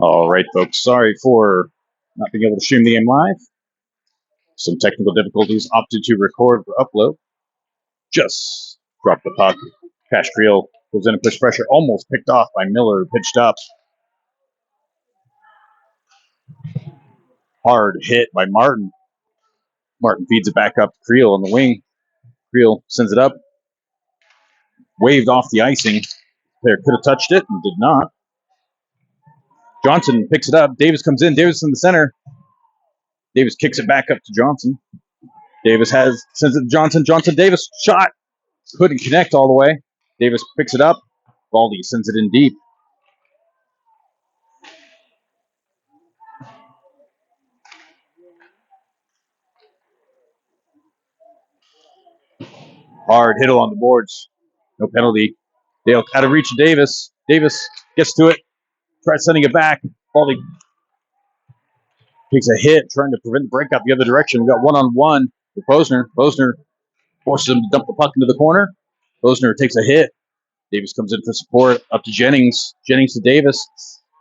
All right, folks. Sorry for not being able to stream the game live. Some technical difficulties. Opted to record for upload. Just dropped the puck. Cash Creel goes in and push pressure. Almost picked off by Miller. Pitched up. Hard hit by Martin. Martin feeds it back up to Creel on the wing. Creel sends it up. Waved off the icing. Player could have touched it and did not. Johnson picks it up. Davis comes in. Davis in the center. Davis kicks it back up to Johnson. Davis sends it to Johnson. Davis shot. Couldn't connect all the way. Davis picks it up. Baldy sends it in deep. Hard hit on the boards. No penalty. Dale out of reach of Davis. Davis gets to it. Tries sending it back. Baldy takes a hit, trying to prevent the breakout the other direction. We got one-on-one with Posner. Posner forces him to dump the puck into the corner. Posner takes a hit. Davis comes in for support. Up to Jennings. Jennings to Davis.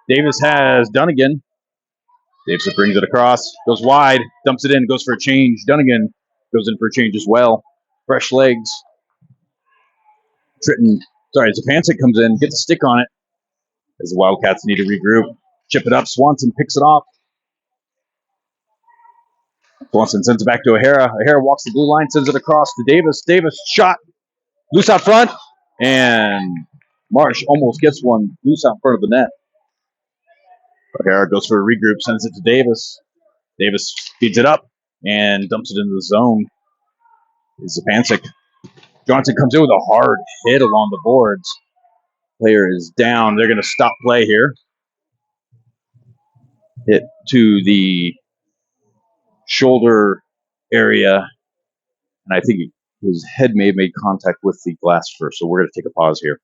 Davis has Dunnigan. Davis brings it across. Goes wide. Dumps it in. Goes for a change. Dunnigan goes in for a change as well. Fresh legs. Zapancic comes in. Gets a stick on it. As the Wildcats need to regroup. Chip it up. Swanson picks it off. Swanson sends it back to O'Hara. O'Hara walks the blue line. Sends it across to Davis. Davis shot. Loose out front. And Marsh almost gets one loose out front of the net. O'Hara goes for a regroup. Sends it to Davis. Davis feeds it up and dumps it into the zone. Zapancic. Johnson comes in with a hard hit along the boards. Player is down. They're going to stop play here. Hit to the shoulder area. And I think his head may have made contact with the glass first. So we're going to take a pause here.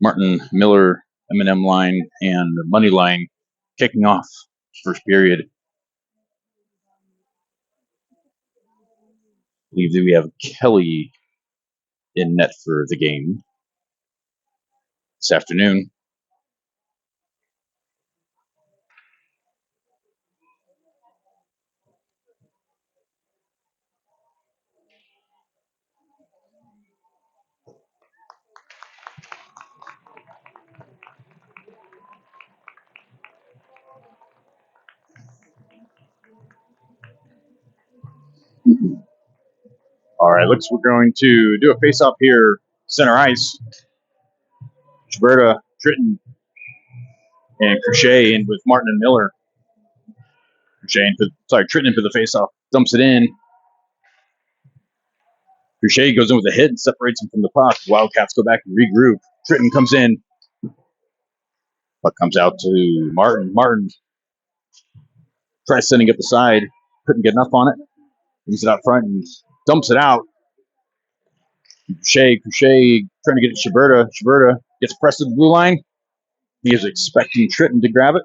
Martin, Miller, M&M line, and money line kicking off first period. I believe that we have Kelly in net for the game this afternoon. All right, we're going to do a face-off here, center ice. Gilberta, Tritton, and Crochet in with Martin and Miller. Tritton in for the face-off, dumps it in. Crochet goes in with a hit and separates him from the puck. Wildcats go back and regroup. Tritton comes in. Puck comes out to Martin. Martin tries sending it the side. Couldn't get enough on it. Brings it out front and dumps it out. Crochet trying to get it to Gilberta. Gilberta gets pressed to the blue line. He is expecting Tritton to grab it.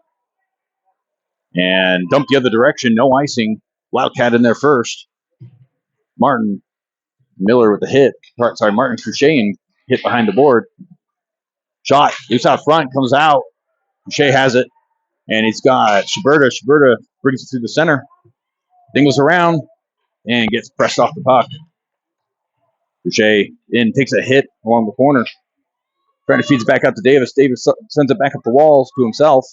And dump the other direction. No icing. Wildcat in there first. Martin Miller with the hit. Martin Crochet hit behind the board. Shot. Loose out front. Comes out. Crochet has it. And he's got Gilberta. Gilberta brings it through the center. Dingles around. And gets pressed off the puck. Crochet takes a hit along the corner. Trying to feed it back out to Davis. Davis sends it back up the walls to himself.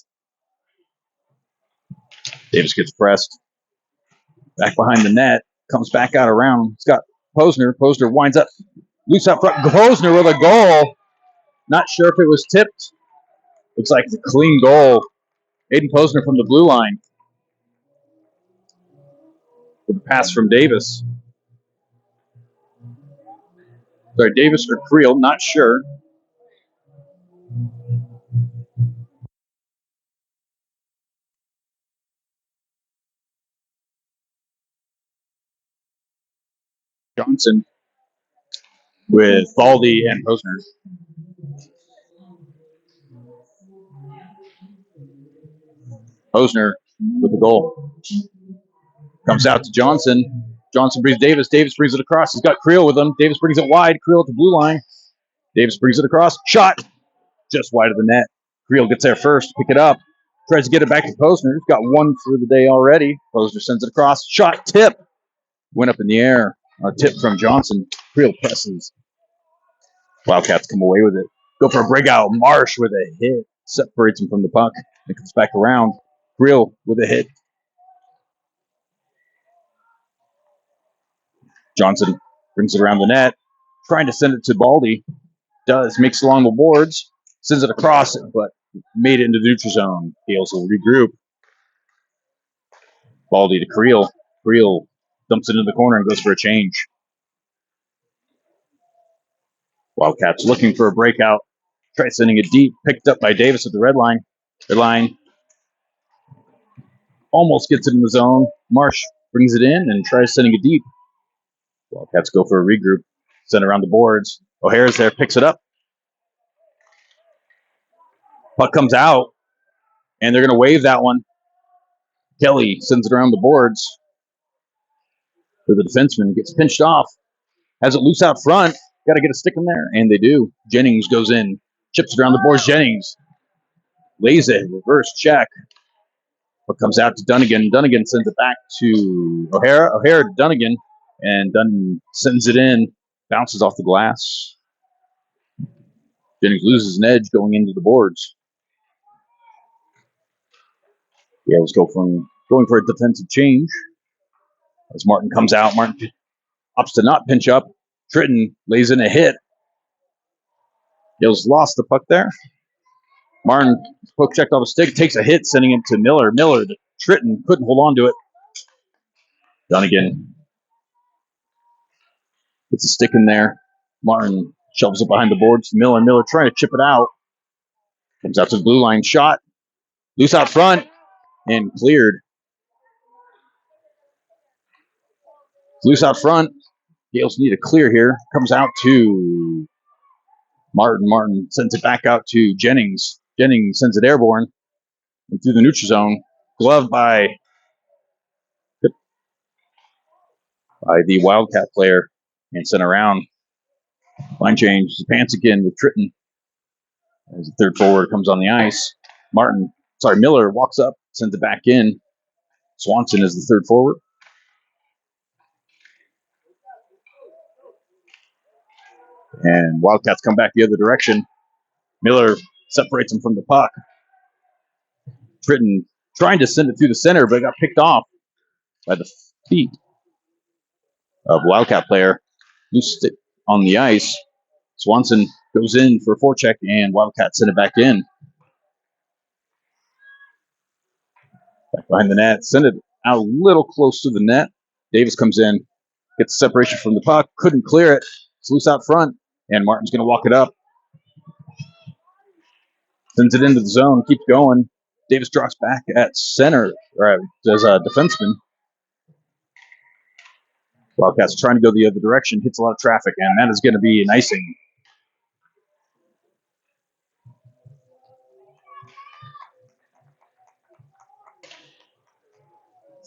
Davis gets pressed. Back behind the net. Comes back out around. It's got Posner. Posner winds up. Loose out front. Posner with a goal. Not sure if it was tipped. Looks like it's a clean goal. Aiden Posner from the blue line. With a pass from Davis. Davis or Creel, not sure. Johnson with Baldy and Posner. Posner with the goal. Comes out to Johnson. Johnson brings Davis. Davis brings it across. He's got Creel with him. Davis brings it wide. Creel at the blue line. Davis brings it across. Shot. Just wide of the net. Creel gets there first. Pick it up. Tries to get it back to Posner. He's got one for the day already. Posner sends it across. Shot. Tip. Went up in the air. A tip from Johnson. Creel presses. Wildcats come away with it. Go for a breakout. Marsh with a hit. Separates him from the puck. It comes back around. Creel with a hit. Johnson brings it around the net. Trying to send it to Baldy. Does. Makes along the boards. Sends it across it, but made it into the neutral zone. Gales will regroup. Baldy to Creel. Creel dumps it into the corner and goes for a change. Wildcats looking for a breakout. Try sending it deep. Picked up by Davis at the red line. Red line. Almost gets it in the zone. Marsh brings it in and tries sending it deep. Wildcats go for a regroup. Send around the boards. O'Hara's there. Picks it up. Puck comes out. And they're going to wave that one. Kelly sends it around the boards. For the defenseman. Gets pinched off. Has it loose out front. Got to get a stick in there. And they do. Jennings goes in. Chips it around the boards. Jennings lays it. Reverse check. What comes out to Dunnigan. Dunnigan sends it back to O'Hara. O'Hara to Dunnigan. And Dunn sends it in. Bounces off the glass. Jennings loses an edge going into the boards. Yeah, let's go from going for a defensive change. As Martin comes out, Martin opts to not pinch up. Tritton lays in a hit. Yale's lost the puck there. Martin poke checked off a stick, takes a hit, sending it to Miller. Miller, Tritton couldn't hold on to it. Dunnigan gets a stick in there. Martin shoves it behind the boards to Miller. Miller trying to chip it out. Comes out to the blue line. Shot. Loose out front. And cleared. Loose out front. Gales need a clear here. Comes out to Martin. Martin sends it back out to Jennings. Jennings sends it airborne. And through the neutral zone. Gloved by the Wildcat player. And sent around. Line change. Pants again with Tritton. As the third forward comes on the ice. Miller walks up, sends it back in. Swanson is the third forward. And Wildcats come back the other direction. Miller separates him from the puck. Tritton trying to send it through the center, but got picked off by the feet of Wildcat player. Loose stick on the ice. Swanson goes in for a forecheck, and Wildcats send it back in. Back behind the net. Send it out a little close to the net. Davis comes in, gets separation from the puck, couldn't clear it. It's loose out front, and Martin's going to walk it up. Sends it into the zone, keeps going. Davis drops back at center, or as a defenseman. Wildcats trying to go the other direction, hits a lot of traffic, and that is going to be an icing.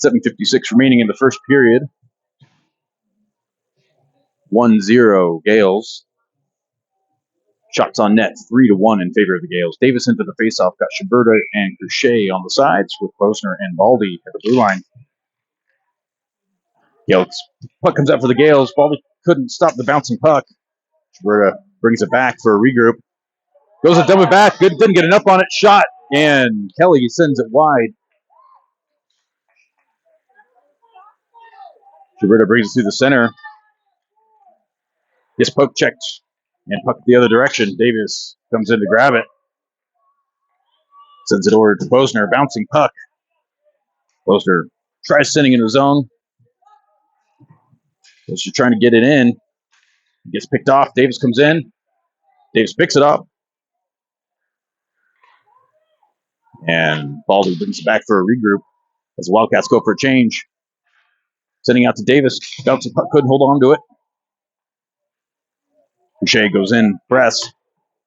.7:56 remaining in the first period. 1-0 Gales. Shots on net, 3-1 in favor of the Gales. Davis into the faceoff, got Schiberta and Crochet on the sides with Posner and Baldy at the blue line. Gales, puck comes out for the Gales. Baldy couldn't stop the bouncing puck. Schiberta brings it back for a regroup. Goes a double back, good, didn't get enough on it. Shot, and Kelly sends it wide. Schiberta brings it through the center. Gets poke checked and puck the other direction. Davis comes in to grab it. Sends it over to Posner. Bouncing puck. Posner tries sending it in his zone. Posner trying to get it in. Gets picked off. Davis comes in. Davis picks it up. And Baldy brings it back for a regroup as the Wildcats go for a change. Sending out to Davis. Bouncing puck, couldn't hold on to it. Boucher goes in, press.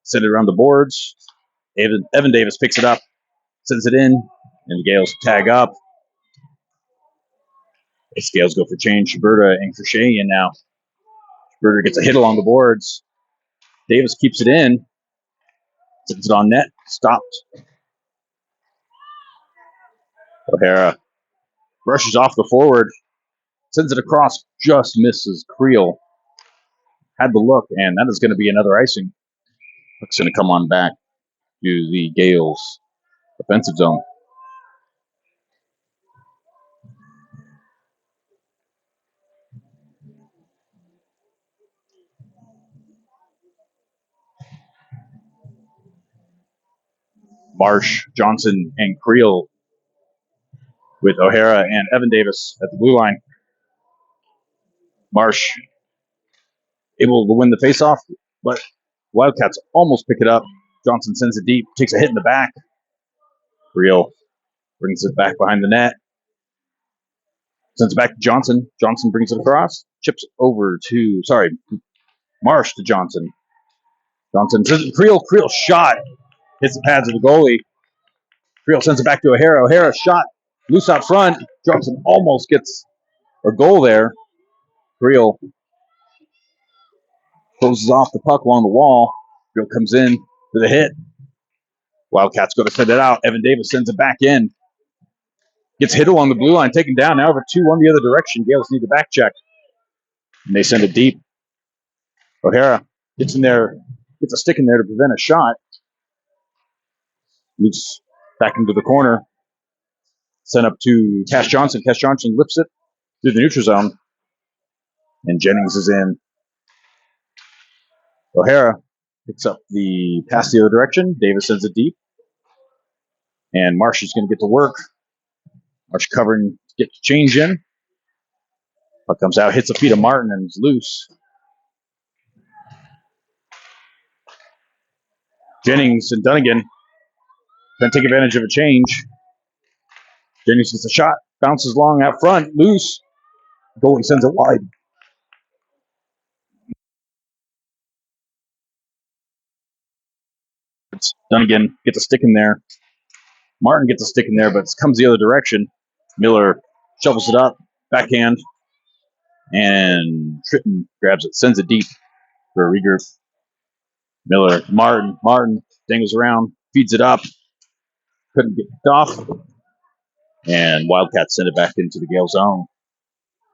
Send it around the boards. Evan Davis picks it up. Sends it in. And the Gales tag up. The scales go for change. Schuberta and Crochet in now. Schuberta gets a hit along the boards. Davis keeps it in. Sends it on net. Stopped. O'Hara rushes off the forward. Sends it across. Just misses Creel. Had the look, and that is going to be another icing. Puck's going to come on back to the Gales offensive zone. Marsh, Johnson, and Creel with O'Hara and Evan Davis at the blue line. Marsh able to win the faceoff, but Wildcats almost pick it up. Johnson sends it deep, takes a hit in the back. Creel brings it back behind the net. Sends it back to Johnson. Johnson brings it across. Chips over to, Marsh to Johnson. Johnson sends it to Creel. Creel shot. Hits the pads of the goalie. Creel sends it back to O'Hara. O'Hara shot. Loose out front. Johnson almost gets a goal there. Creel closes off the puck along the wall. Creel comes in for the hit. Wildcats go to send it out. Evan Davis sends it back in. Gets hit along the blue line, taken down. Now over 2-1 the other direction. Gales need to back check. And they send it deep. O'Hara gets in there, gets a stick in there to prevent a shot. Moves back into the corner. Sent up to Cash Johnson. Cash Johnson lifts it through the neutral zone. And Jennings is in. O'Hara picks up the pass the other direction. Davis sends it deep. And Marsh is going to get to work. Marsh covering, get to change in. Puck comes out, hits the feet of Martin, and is loose. Jennings and Dunnigan then take advantage of a change. Jennings gets a shot, bounces long out front, loose. Goalie sends it wide. Dunnigan gets a stick in there. Martin gets a stick in there, but it comes the other direction. Miller shovels it up, backhand, and Tritton grabs it, sends it deep for a regroup. Miller, Martin dangles around, feeds it up, couldn't get picked off, and Wildcats send it back into the Gale zone.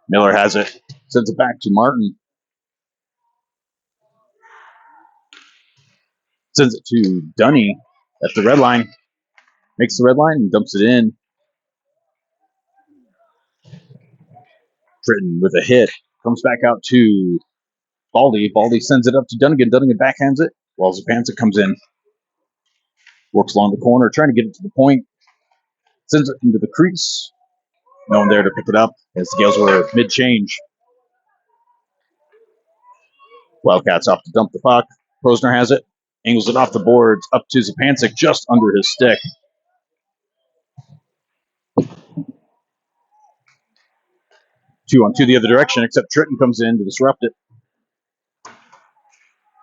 Miller has it, sends it back to Martin, sends it to Dunny at the red line, makes the red line and dumps it in. Tritton with a hit, comes back out to Baldy. Baldy sends it up to Dunnigan. Dunnigan backhands it, while Zupanzik comes in, works along the corner, trying to get it to the point, sends it into the crease. No one there to pick it up as the Gales were mid-change. Wildcats off to dump the puck. Posner has it, angles it off the boards, up to Zupanzik, just under his stick. 2-on-2 the other direction, except Tritton comes in to disrupt it.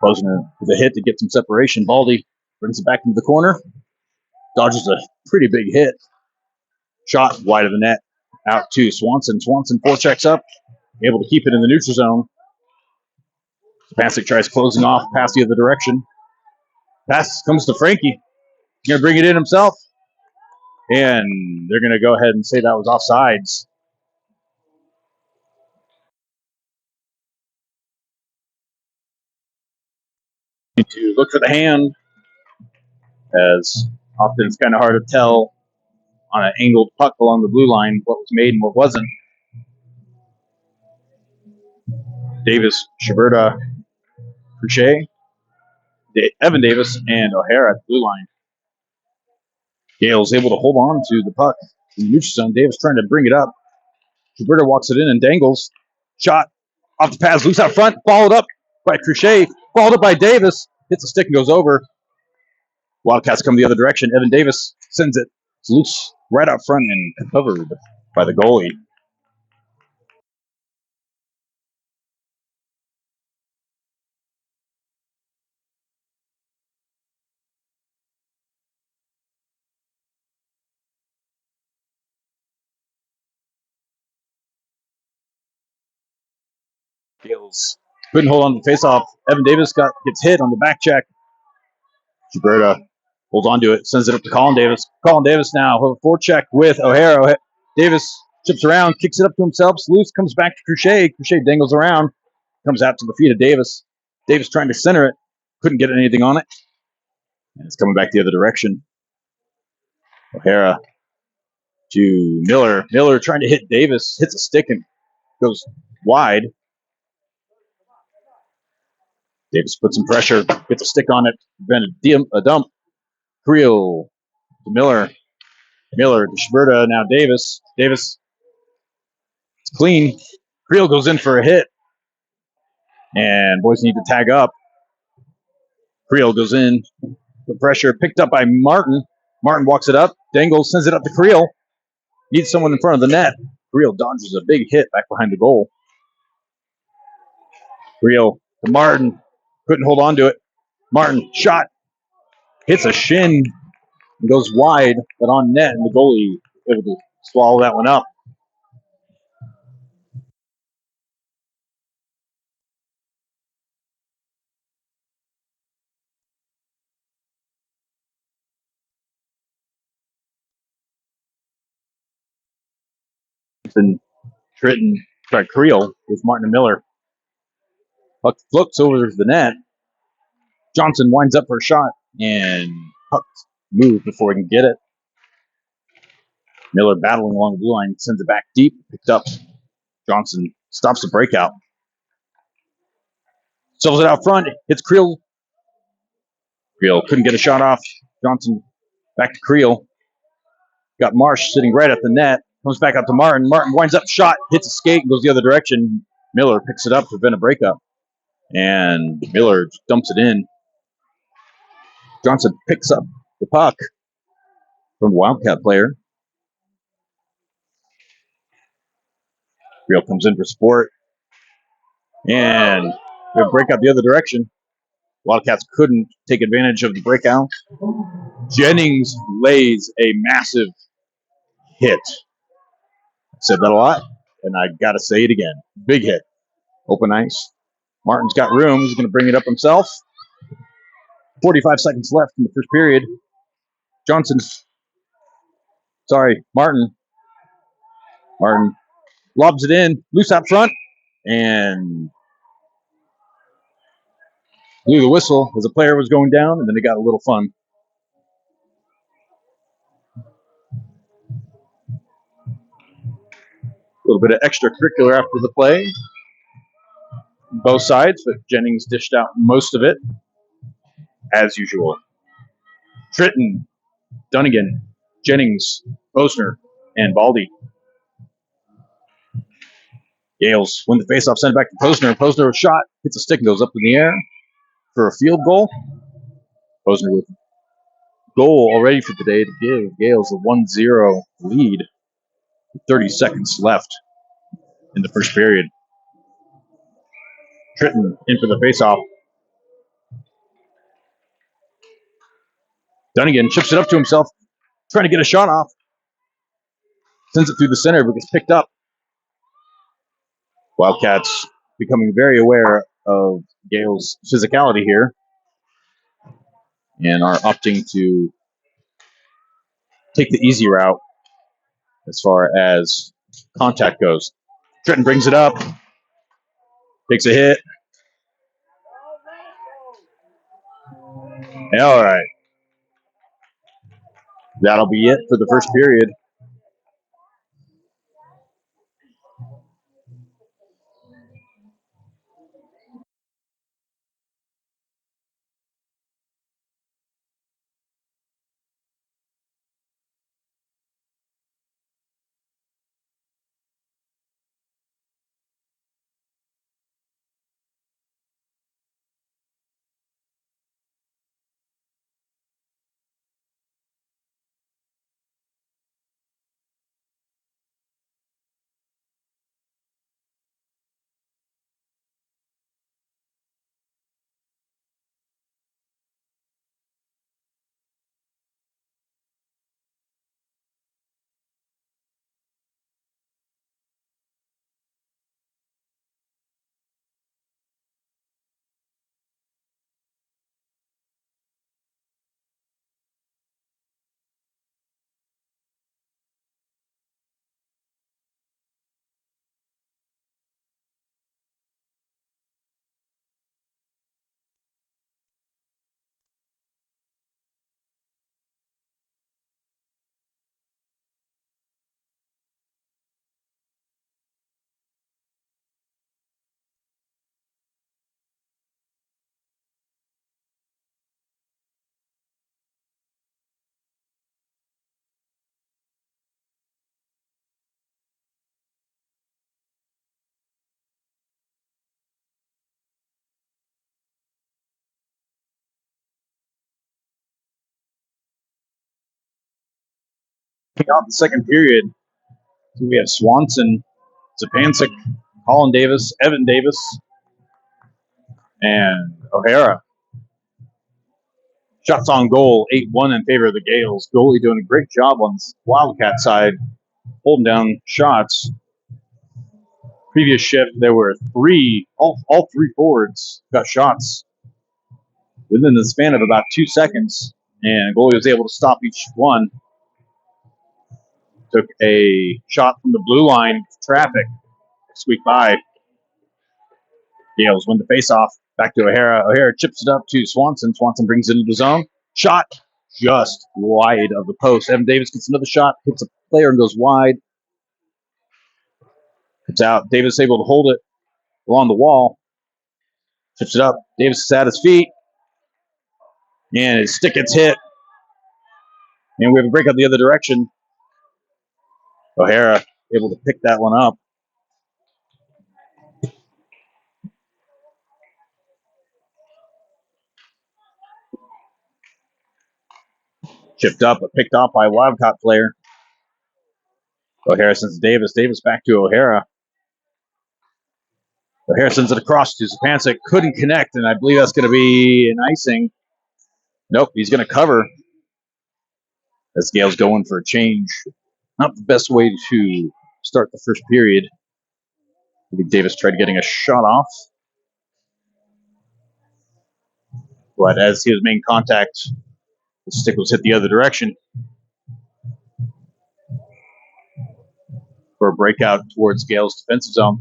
Posner with a hit to get some separation. Baldy brings it back into the corner. Dodges a pretty big hit. Shot wide of the net. Out to Swanson. Swanson forechecks up. Able to keep it in the neutral zone. Zupanzik tries closing off past the other direction. Pass comes to Frankie. He's going to bring it in himself. And they're going to go ahead and say that was offsides. To look for the hand, as often it's kind of hard to tell on an angled puck along the blue line what was made and what wasn't. Davis, Schuberta, Crochet, Evan Davis, and O'Hara at the blue line. Gale's able to hold on to the puck in the neutral zone. Davis trying to bring it up. Schuberta walks it in and dangles. Shot off the pads, loose out front, followed up by Crochet, followed up by Davis. Hits the stick and goes over. Wildcats come the other direction. Evan Davis sends it. It's loose right out front and covered by the goalie. Gales couldn't hold on to the faceoff. Evan Davis gets hit on the back check. Gilberta holds on to it, sends it up to Colin Davis. Colin Davis now, forecheck with O'Hara. Davis chips around, kicks it up to himself. Loose comes back to Crochet. Crochet dangles around, comes out to the feet of Davis. Davis trying to center it, couldn't get anything on it. And it's coming back the other direction. O'Hara to Miller. Miller trying to hit Davis, hits a stick and goes wide. Davis puts some pressure, gets a stick on it, prevent a dump. Creel to Miller. Miller to Schberta, now Davis. Davis, it's clean. Creel goes in for a hit. And boys need to tag up. Creel goes in. The pressure picked up by Martin. Martin walks it up. Dangles, sends it up to Creel. Needs someone in front of the net. Creel dodges a big hit back behind the goal. Creel to Martin. Couldn't hold on to it. Martin, shot. Hits a shin and goes wide, but on net, and the goalie able to swallow that one up. And Creel with Martin and Miller. Puck floats over the net. Johnson winds up for a shot, and puck moves before he can get it. Miller battling along the blue line, sends it back deep, picked up. Johnson stops the breakout. Sells it out front, hits Creel. Creel couldn't get a shot off. Johnson back to Creel. Got Marsh sitting right at the net. Comes back out to Martin. Martin winds up, shot, hits a skate, and goes the other direction. Miller picks it up to prevent a breakup. And Miller dumps it in. Johnson picks up the puck from the Wildcat player. Creel comes in for support. And they break out the other direction. Wildcats couldn't take advantage of the breakout. Jennings lays a massive hit. I've said that a lot, and I got to say it again. Big hit. Open ice. Martin's got room. He's going to bring it up himself. 45 seconds left in the first period. Martin. Martin lobs it in. Loose out front. And blew the whistle as the player was going down, and then it got a little fun. A little bit of extracurricular after the play. Both sides, but Jennings dished out most of it, as usual. Tritton, Dunnigan, Jennings, Posner, and Baldy. Gales win the faceoff, send it back to Posner. Posner with a shot, hits a stick and goes up in the air for a field goal. Posner with goal already for today to give Gales a 1-0 lead. 30 seconds left in the first period. Tritton in for the faceoff. Dunnigan chips it up to himself, trying to get a shot off. Sends it through the center, but gets picked up. Wildcats becoming very aware of Gale's physicality here and are opting to take the easy route as far as contact goes. Tritton brings it up, takes a hit. All right. That'll be it for the first period. Out the second period, so we have Swanson, Zapancic, Colin Davis, Evan Davis, and O'Hara. Shots on goal, 8-1 in favor of the Gales. Goalie doing a great job on the Wildcat side, holding down shots. Previous shift, there were all three forwards got shots within the span of about 2 seconds, and goalie was able to stop each one. Took a shot from the blue line, traffic, squeaked by. Gales win the faceoff. Back to O'Hara. O'Hara chips it up to Swanson. Swanson brings it into the zone. Shot just wide of the post. Evan Davis gets another shot, hits a player and goes wide. Comes out. Davis able to hold it along the wall. Chips it up. Davis is at his feet. And his stick gets hit. And we have a breakout the other direction. O'Hara able to pick that one up. Chipped up, but picked off by a Wildcat player. O'Hara sends Davis. Davis back to O'Hara. O'Hara sends it across to Zapancic. Couldn't connect, and I believe that's going to be an icing. Nope, he's going to cover. As Gale's going for a change. Not the best way to start the first period. I think Davis tried getting a shot off. But as he was making contact, the stick was hit the other direction for a breakout towards Gale's defensive zone.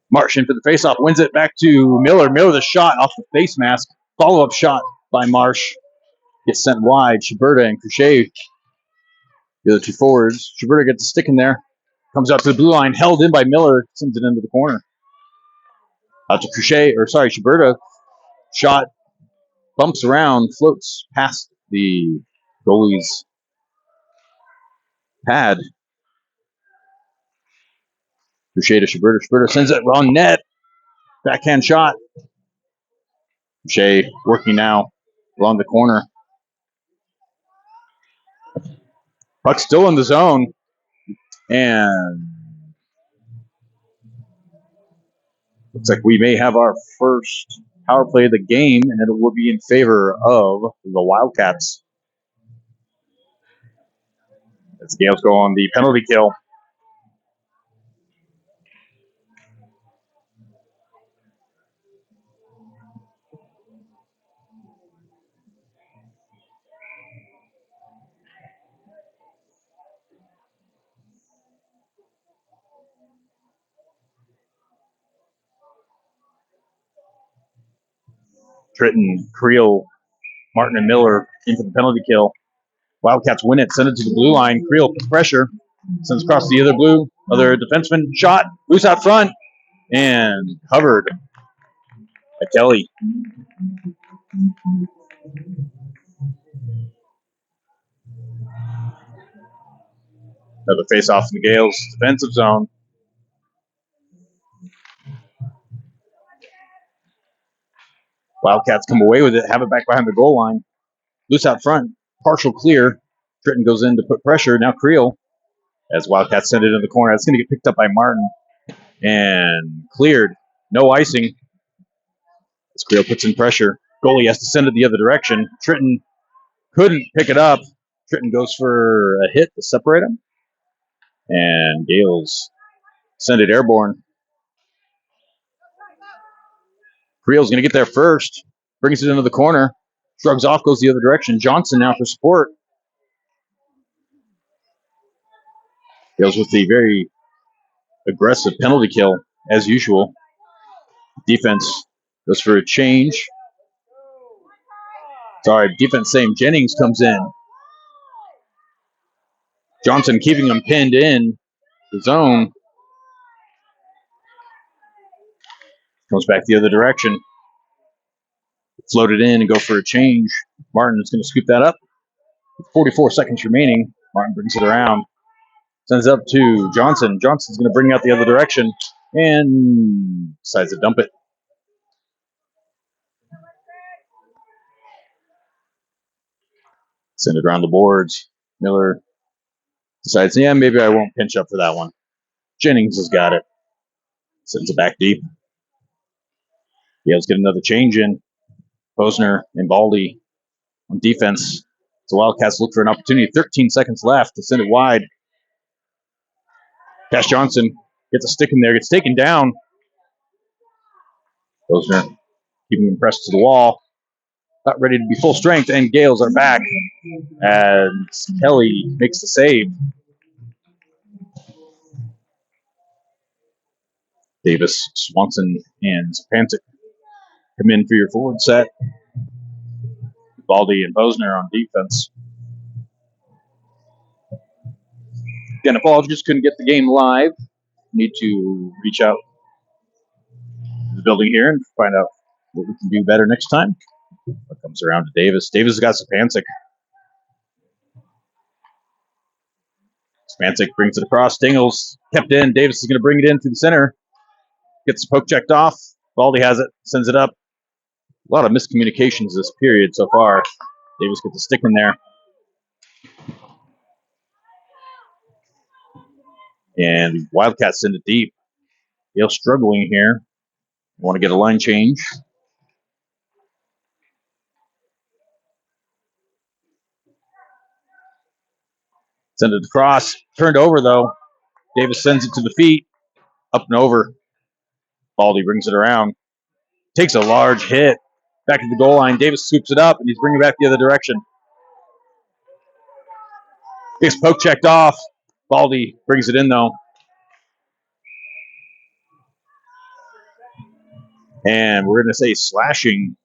Marsh in for the faceoff, wins it back to Miller. Miller with a shot off the face mask. Follow-up shot by Marsh. Gets sent wide. Shiberta and Crochet, the other two forwards. Shiberta gets a stick in there. Comes out to the blue line, held in by Miller. Sends it into the corner. Out to Shiberta. Shot bumps around, floats past the goalie's pad. Crochet to Shiberta. Shiberta sends it on net. Backhand shot. Crochet working now along the corner. Puck still in the zone. And looks like we may have our first power play of the game, and it will be in favor of the Wildcats. As the Gales go on the penalty kill. Tritton, Creel, Martin, and Miller into the penalty kill. Wildcats win it, send it to the blue line. Creel pressure, sends across the other defenseman. Shot, loose out front, and covered by Kelly. Another face-off in the Gales' defensive zone. Wildcats come away with it, have it back behind the goal line. Loose out front, partial clear. Tritton goes in to put pressure. Now Creel, as Wildcats send it in the corner. That's going to get picked up by Martin and cleared. No icing. As Creel puts in pressure. Goalie has to send it the other direction. Tritton couldn't pick it up. Tritton goes for a hit to separate him. And Gales send it airborne. Creel's going to get there first. Brings it into the corner. Shrugs off, goes the other direction. Johnson now for support. Gales with the very aggressive penalty kill, as usual. Defense goes for a change. Sorry, defense saying Jennings comes in. Johnson keeping him pinned in the zone. Comes back the other direction. Floated in and go for a change. Martin is going to scoop that up. With 44 seconds remaining, Martin brings it around. Sends it up to Johnson. Johnson's going to bring it out the other direction and decides to dump it. Send it around the boards. Miller Decides, yeah, maybe I won't pinch up for that one. Jennings has got it. Sends it back deep. Yale's get another change in. Posner and Baldy on defense. So Wildcats look for an opportunity. 13 seconds left to send it wide. Cash Johnson gets a stick in there, gets taken down. Posner keeping him pressed to the wall. Not ready to be full strength, and Gales are back as Kelly makes the save. Davis, Swanson, and Zapancic come in for your forward set. Baldy and Posner on defense. Again, if all just couldn't get the game live, need to reach out to the building here and find out what we can do better next time. It comes around to Davis. Davis has got Zapancic. Zapancic brings it across. Dingles kept in. Davis is going to bring it in through the center. Gets the poke checked off. Baldy has it. Sends it up. A lot of miscommunications this period so far. Davis gets a stick in there. And Wildcats send it deep. Yale struggling here. Want to get a line change. Send it across. Turned over, though. Davis sends it to the feet. Up and over. Baldy brings it around. Takes a large hit. Back to the goal line. Davis scoops it up, and he's bringing it back the other direction. Gets poke checked off. Baldy brings it in, though. And we're going to say slashing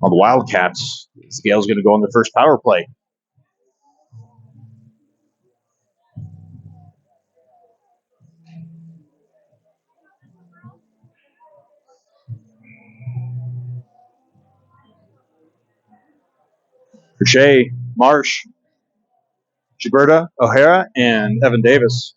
on the Wildcats. Scale's going to go on the first power play. Crochet, Marsh, Gilberta, O'Hara, and Evan Davis.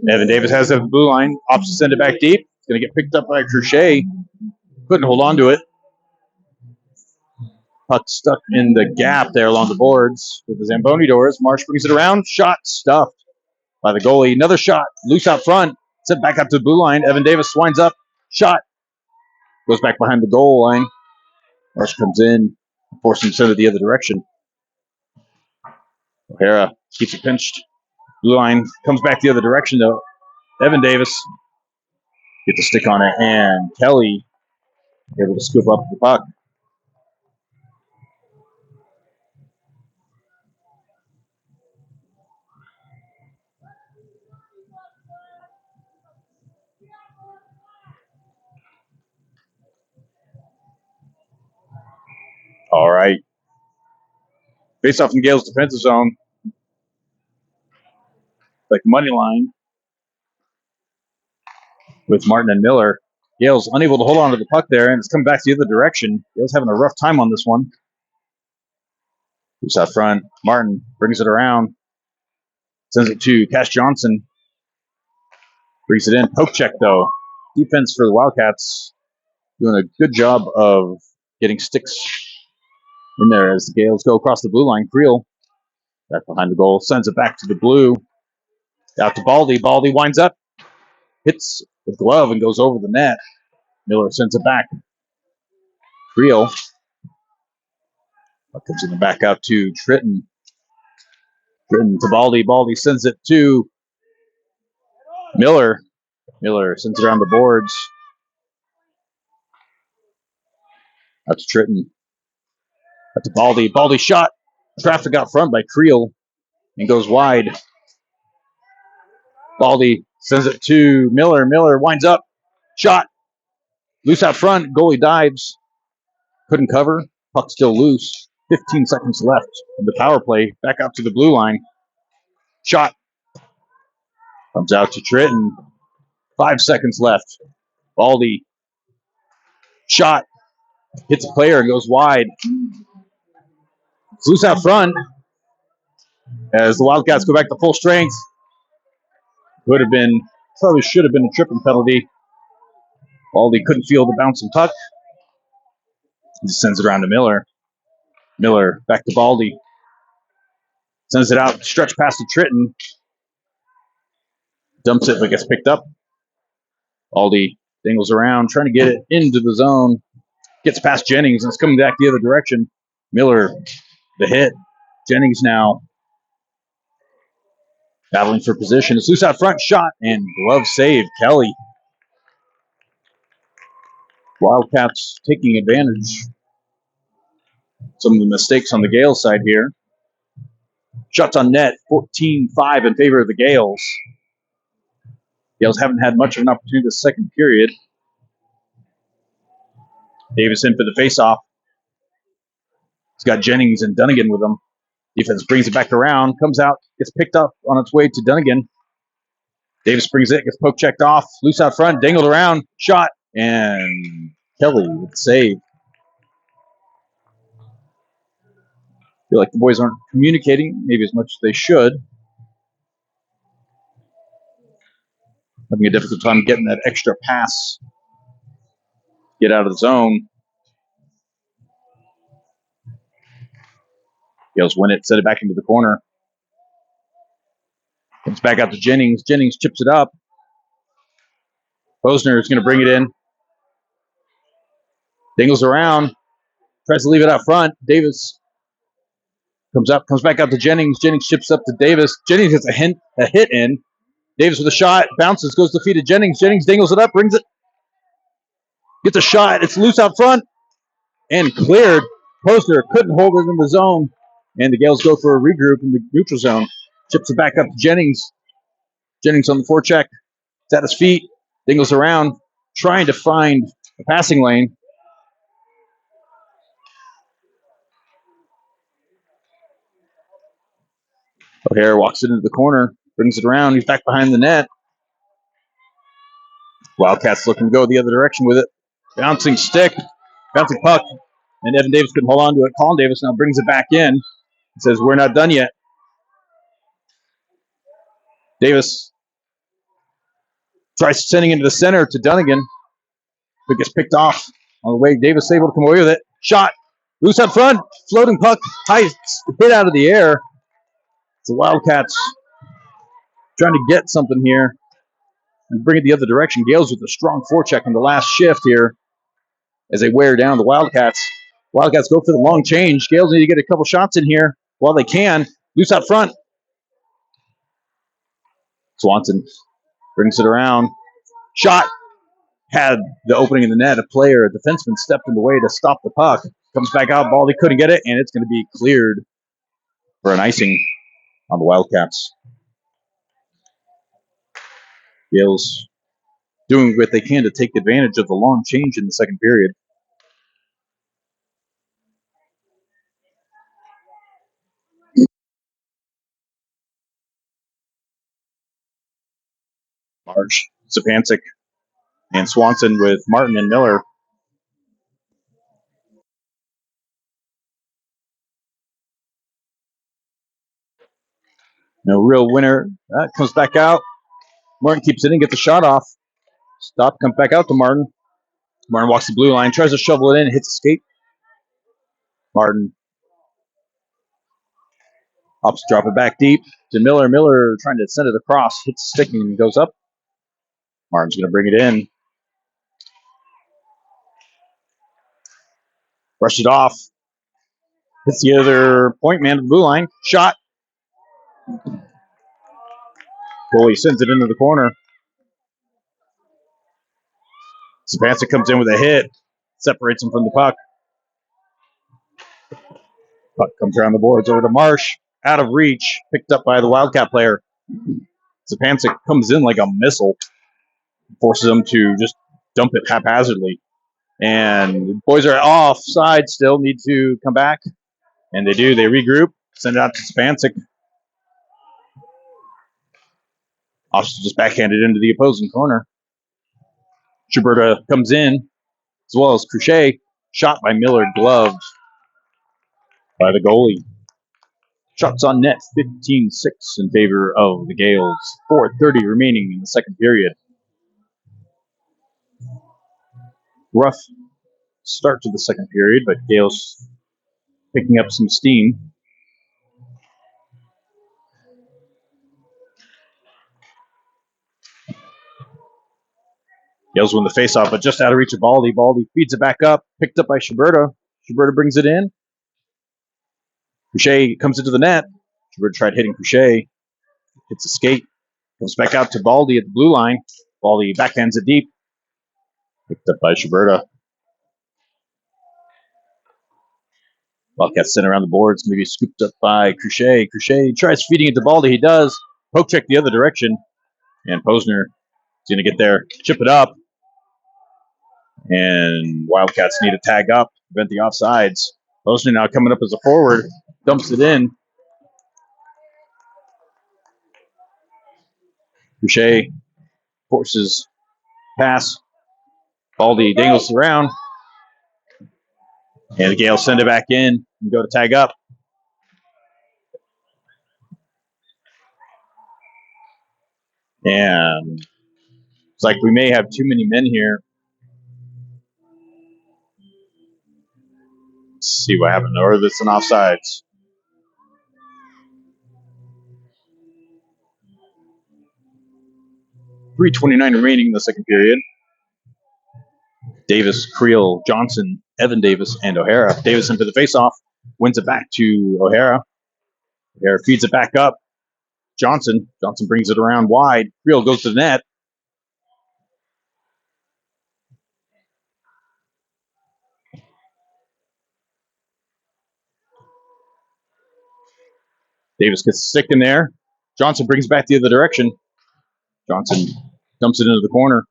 Evan Davis has it at the blue line. Opts to send it back deep. It's going to get picked up by Crochet. Couldn't hold on to it. Puck stuck in the gap there along the boards with the Zamboni doors. Marsh brings it around. Shot stuffed by the goalie. Another shot. Loose out front. Sent back up to the blue line. Evan Davis winds up. Shot. Goes back behind the goal line. Marsh comes in. Forcing him to send it the other direction. O'Hara keeps it pinched. Blue line comes back the other direction, though. Evan Davis gets a stick on it, and Kelly able to scoop up the puck. All right. Face off in Gale's defensive zone. Like money line with Martin and Miller. Gale's unable to hold on to the puck there, and it's coming back the other direction. Gale's having a rough time on this one. Who's out front? Martin brings it around. Sends it to Cash Johnson. Brings it in. Poke check, though. Defense for the Wildcats doing a good job of getting sticks in there as the Gales go across the blue line. Creel back behind the goal. Sends it back to the blue. Out to Baldy. Baldy winds up. Hits the glove and goes over the net. Miller sends it back. Creel comes in the back out to Tritton. Tritton to Baldy. Baldy sends it to Miller. Miller sends it around the boards. Out to Tritton. Out to Baldy. Baldy shot. Traffic out front by Creel and goes wide. Baldy sends it to Miller. Miller winds up. Shot. Loose out front. Goalie dives. Couldn't cover. Puck still loose. 15 seconds left in the power play. Back out to the blue line. Shot. Comes out to Tritton. 5 seconds left. Baldy. Shot. Hits a player and goes wide. It's loose out front as the Wildcats go back to full strength. Probably should have been a tripping penalty. Baldy couldn't feel the bouncing puck. He sends it around to Miller. Miller back to Baldy. Sends it out, stretch past to Tritton. Dumps it, but gets picked up. Baldy dingles around, trying to get it into the zone. Gets past Jennings, and it's coming back the other direction. Miller, the hit. Jennings now battling for position. It's loose out front, shot, and glove save. Kelly. Wildcats taking advantage of some of the mistakes on the Gales side here. Shots on net, 14-5 in favor of the Gales. Gales haven't had much of an opportunity this second period. Davis in for the faceoff. He's got Jennings and Dunnigan with him. Defense brings it back around, comes out, gets picked up on its way to Dunnigan. Davis brings it, gets poke checked off, loose out front, dangled around, shot, and Kelly with the save. Feel like the boys aren't communicating maybe as much as they should. Having a difficult time getting that extra pass. Get out of the zone. Gales win it, set it back into the corner. Comes back out to Jennings. Jennings chips it up. Posner is going to bring it in. Dingles around. Tries to leave it out front. Davis comes up, comes back out to Jennings. Jennings chips up to Davis. Jennings gets a hit in. Davis with a shot. Bounces, goes to the feet of Jennings. Jennings dingles it up, brings it. Gets a shot. It's loose out front. And cleared. Posner couldn't hold it in the zone. And the Gales go for a regroup in the neutral zone. Chips it back up to Jennings. Jennings on the forecheck. It's at his feet. Dingles around. Trying to find a passing lane. O'Hare walks it into the corner. Brings it around. He's back behind the net. Wildcats looking to go the other direction with it. Bouncing stick. Bouncing puck. And Evan Davis couldn't hold on to it. Colin Davis now brings it back in. He says, we're not done yet. Davis tries sending into the center to Dunnigan. But gets picked off on the way. Davis able to come away with it. Shot. Loose up front. Floating puck. High hit out of the air. It's the Wildcats trying to get something here and bring it the other direction. Gales with a strong forecheck in the last shift here as they wear down the Wildcats. Wildcats go for the long change. Gales need to get a couple shots in here while they can. Loose out front. Swanson brings it around. Shot. Had the opening in the net. A player, a defenseman, stepped in the way to stop the puck. Comes back out. Baldy couldn't get it, and it's going to be cleared for an icing on the Wildcats. Gales doing what they can to take advantage of the long change in the second period. March, Sapancic, and Swanson with Martin and Miller. No real winner. That comes back out. Martin keeps it in, gets a shot off. Stop, comes back out to Martin. Martin walks the blue line, tries to shovel it in, hits a skate. Martin opts to drop it back deep to Miller. Miller trying to send it across, hits the stick and goes up. Martin's going to bring it in. Brush it off. Hits the other point man to the blue line. Shot. Goalie sends it into the corner. Sapancic comes in with a hit. Separates him from the puck. Puck comes around the boards over to Marsh. Out of reach. Picked up by the Wildcat player. Sapancic comes in like a missile. Forces him to just dump it haphazardly. And the boys are offside still. Need to come back. And they do. They regroup. Send it out to Sapancic. Officer just backhanded into the opposing corner. Gilberta comes in, as well as Crochet. Shot by Miller, gloved by the goalie. Shots on net, 15-6 in favor of the Gales. 4:30 remaining in the second period. Rough start to the second period, but Gale's picking up some steam. Gales win the faceoff, but just out of reach of Baldy. Baldy feeds it back up, picked up by Schiberta. Schiberta brings it in. Boucher comes into the net. Schiberta tried hitting Boucher. Hits a skate. Comes back out to Baldy at the blue line. Baldy backhands it deep. Picked up by Schiberta. Wildcats sent around the boards, maybe scooped up by Crochet. Crochet tries feeding it to Baldy. He does. Poke check the other direction. And Posner is going to get there, chip it up. And Wildcats need to tag up, prevent the offsides. Posner now coming up as a forward, dumps it in. Crochet forces pass. Baldy dangles around. And Gale send it back in and go to tag up. And it's like we may have too many men here. Let's see what happened. Or this an offsides. .329 remaining in the second period. Davis, Creel, Johnson, Evan Davis, and O'Hara. Davis into the faceoff, wins it back to O'Hara. O'Hara feeds it back up. Johnson brings it around wide. Creel goes to the net. Davis gets a stick in there. Johnson brings it back the other direction. Johnson dumps it into the corner.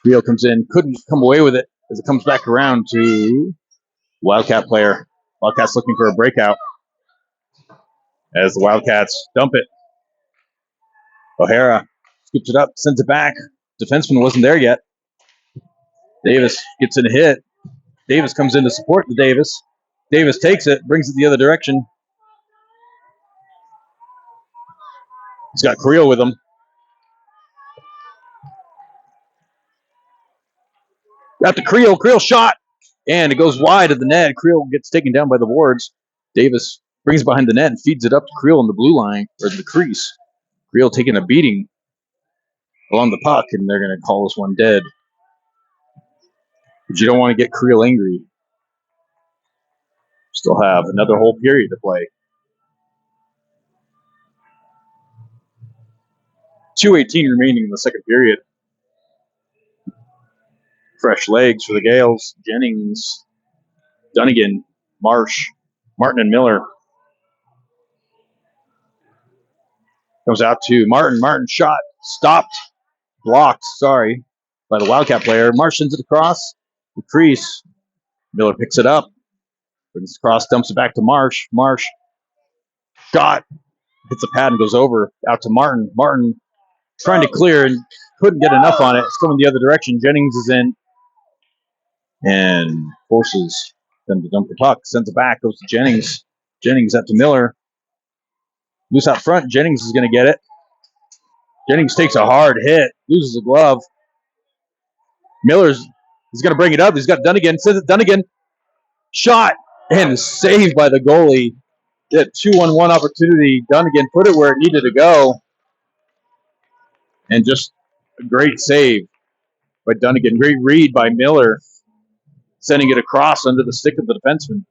Creel comes in, couldn't come away with it as it comes back around to Wildcat player. Wildcats looking for a breakout as the Wildcats dump it. O'Hara scoops it up, sends it back. Defenseman wasn't there yet. Davis gets in a hit. Davis comes in to support the Davis. Davis takes it, brings it the other direction. He's got Creel with him. Got the Creel. Creel shot. And it goes wide of the net. Creel gets taken down by the boards. Davis brings it behind the net and feeds it up to Creel in the blue line, or the crease. Creel taking a beating along the puck, and they're going to call this one dead. But you don't want to get Creel angry. Still have another whole period to play. 2:18 remaining in the second period. Fresh legs for the Gales. Jennings, Dunnigan, Marsh, Martin, and Miller. Comes out to Martin. Martin shot. Stopped. Blocked, by the Wildcat player. Marsh sends it across the crease. Miller picks it up. Brings it across, dumps it back to Marsh. Marsh shot. Hits a pad and goes over. Out to Martin. Martin trying to clear and couldn't get enough on it. It's coming the other direction. Jennings is in and forces them to dump the puck. Sends it back. Goes to Jennings. Jennings up to Miller. Loose out front. Jennings is going to get it. Jennings takes a hard hit. Loses a glove. Miller's he's going to bring it up. He's got Dunnigan. Sends it Dunnigan. Shot. And saved by the goalie. That 2-on-1 opportunity. Dunnigan put it where it needed to go. And just a great save by Dunnigan. Great read by Miller. Sending it across under the stick of the defenseman.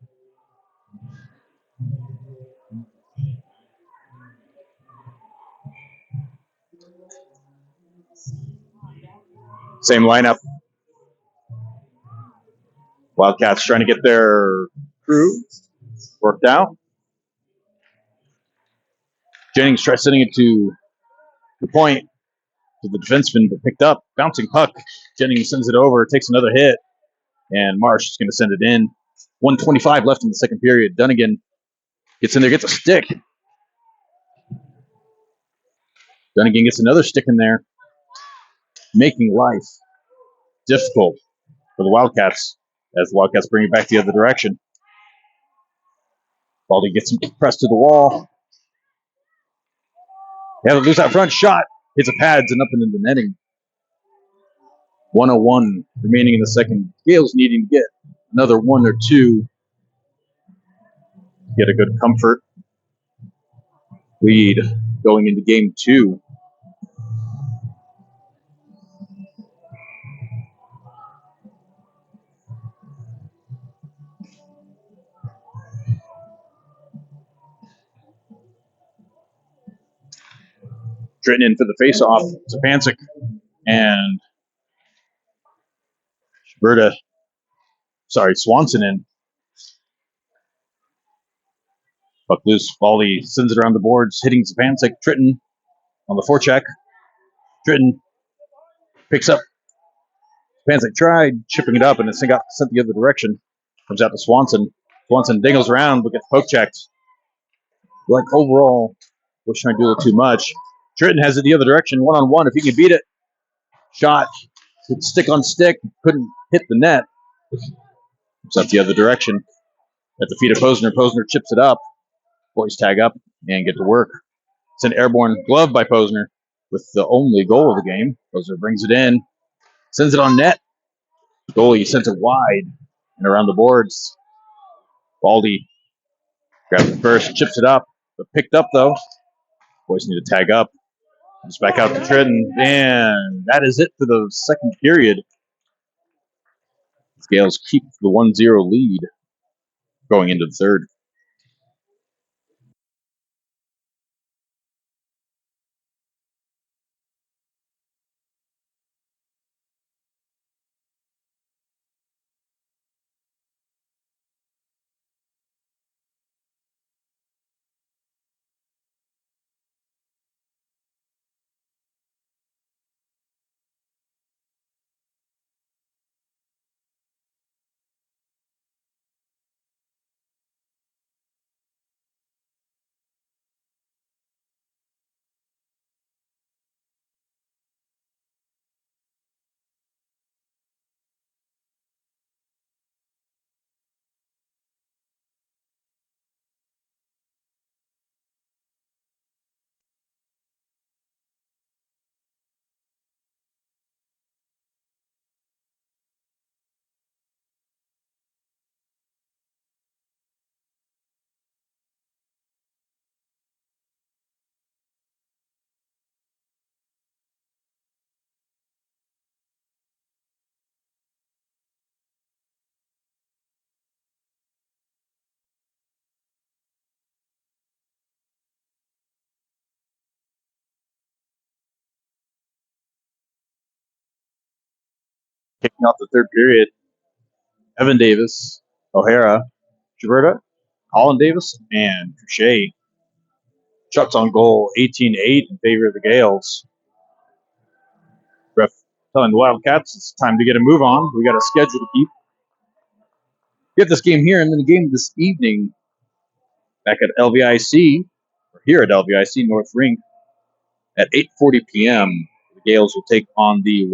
Same lineup. Wildcats trying to get their crew worked out. Jennings tries sending it to the point to the defenseman, but picked up. Bouncing puck. Jennings sends it over, takes another hit, and Marsh is going to send it in. 1:25 left in the second period. Dunnigan gets in there, gets a stick. Dunnigan gets another stick in there, making life difficult for the Wildcats as the Wildcats bring it back the other direction. Baldy gets him pressed to the wall. They have a loose out front shot. Hits a pads and up into the netting. 1:01 remaining in the second. Gales needing to get another 1 or 2. Get a good comfort lead going into game 2. Dritten in for the face-off. Stepancic and Swanson in. Puck loose. Baldy sends it around the boards, hitting Stepancic. Tritton on the forecheck. Tritton picks up. Stepancic tried chipping it up, and it got sent the other direction. Comes out to Swanson. Swanson dingles around, but gets poke checked. Like overall, was trying to do a little too much. Tritton has it the other direction, 1-on-1. If he can beat it, shot. Stick on stick. Couldn't hit the net. Comes out the other direction. At the feet of Posner. Posner chips it up. Boys tag up and get to work. It's an airborne glove by Posner with the only goal of the game. Posner brings it in. Sends it on net. The goalie sends it wide and around the boards. Baldy grabs it first, chips it up, but picked up though. Boys need to tag up. Comes back out to Tritton, and that is it for the second period. Scales keep the 1-0 lead going into the third. Kicking off the third period, Evan Davis, O'Hara, Gilberta, Colin Davis, and Touche. Shots on goal, 18-8 in favor of the Gales. Ref telling the Wildcats it's time to get a move on. We got a schedule to keep. Get this game here, and then the game this evening back at LVIC, or here at LVIC North Rink, at 8:40 p.m. The Gales will take on the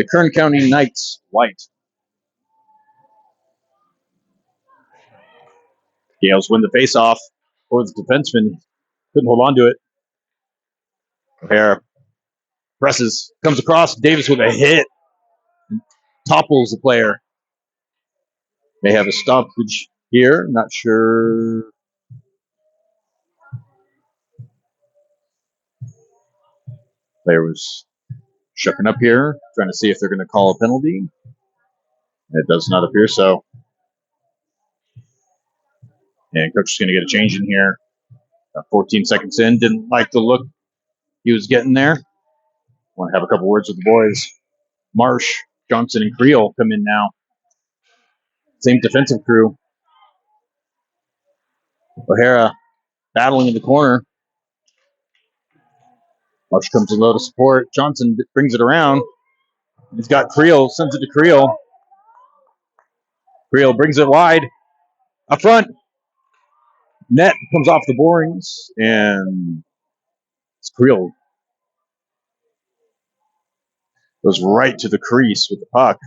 Kern County Knights White. Gales win the face-off for the defenseman. Couldn't hold on to it. O'Hara presses, comes across. Davis with a hit. Topples the player. They have a stoppage here. Not sure. Player was shucking up here, trying to see if they're going to call a penalty. It does not appear so. And coach is going to get a change in here. 14 seconds in. Didn't like the look he was getting there. Want to have a couple words with the boys. Marsh, Johnson, and Creel come in now. Same defensive crew. O'Hara battling in the corner. Marsh comes in low to support. Johnson brings it around. He's got Creel, sends it to Creel. Creel brings it wide. Up front. Net comes off the boarings. And it's Creel. Goes right to the crease with the puck.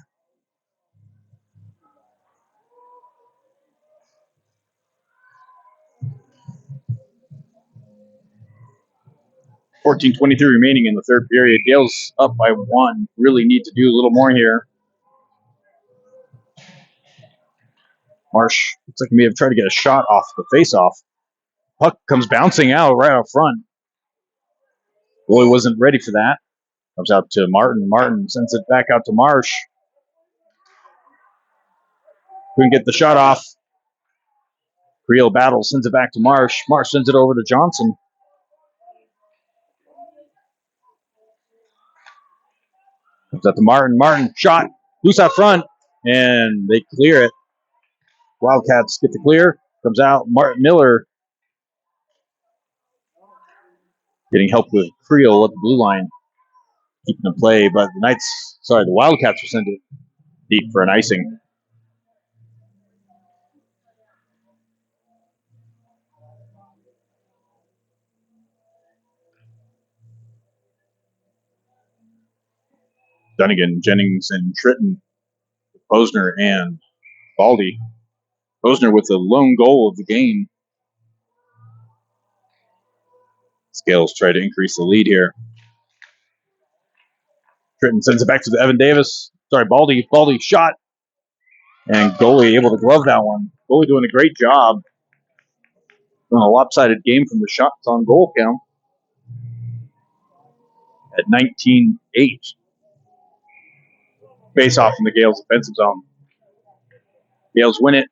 14:23 remaining in the third period. Gales up by 1. Really need to do a little more here. Marsh looks like he may have tried to get a shot off the face-off. Puck comes bouncing out right out front. Boy wasn't ready for that. Comes out to Martin. Martin sends it back out to Marsh. Couldn't get the shot off. Creel battles, sends it back to Marsh. Marsh sends it over to Johnson. Comes out to Martin. Martin shot loose out front, and they clear it. Wildcats get the clear. Comes out. Martin Miller getting help with Creel at the blue line, keeping the play. But the Wildcats were sent it deep for an icing. Dunnigan, Jennings, and Tritton, Posner, and Baldy. Posner with the lone goal of the game. Scales try to increase the lead here. Tritton sends it back to Evan Davis. Baldy. Baldy shot. And goalie able to glove that one. Goalie doing a great job. Doing a lopsided game from the shots on goal count. At 19-8. Face off in the Gales' offensive zone. Gales win it.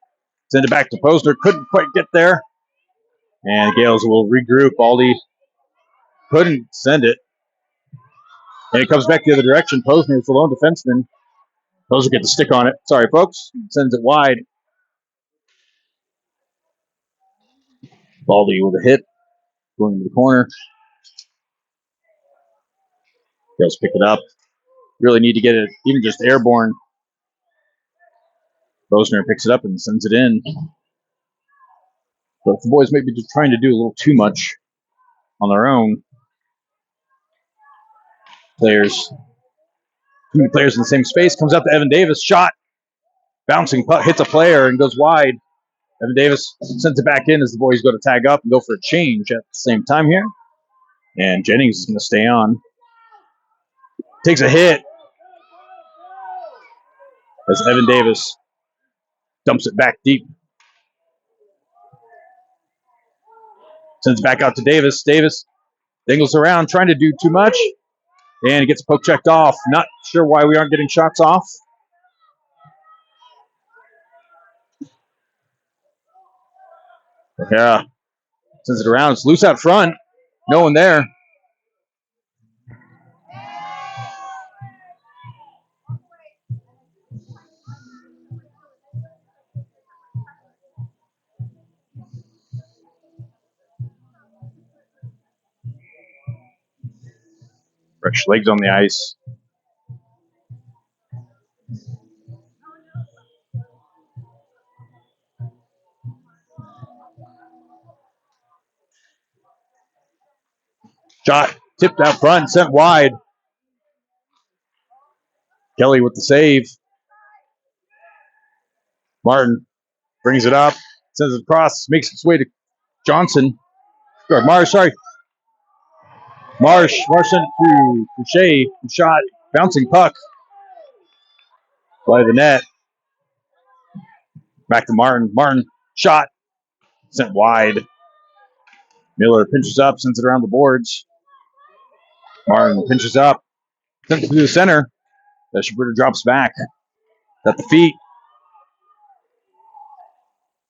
Send it back to Posner. Couldn't quite get there. And Gales will regroup. Baldy couldn't send it. And it comes back the other direction. Posner is the lone defenseman. Posner gets a stick on it. Sorry, folks. Sends it wide. Baldy with a hit. Going to the corner. Gales pick it up. Really need to get it even just airborne. Posner picks it up and sends it in. But the boys may be just trying to do a little too much on their own. Too many players in the same space. Comes out to Evan Davis. Shot. Bouncing puck. Hits a player and goes wide. Evan Davis sends it back in as the boys go to tag up and go for a change at the same time here. And Jennings is going to stay on. Takes a hit as Evan Davis dumps it back deep. Sends it back out to Davis. Davis dangles around, trying to do too much. And he gets poke checked off. Not sure why we aren't getting shots off. Yeah. Sends it around. It's loose out front. No one there. Fresh legs on the ice. Shot tipped out front, sent wide. Kelly with the save. Martin brings it up, sends it across, makes its way to Johnson. Marsh sent it to Boucher. Shot, bouncing puck by the net. Back to Martin. Martin shot, sent wide. Miller pinches up, sends it around the boards. Martin pinches up, sends it to the center. Schubert drops back. At the feet.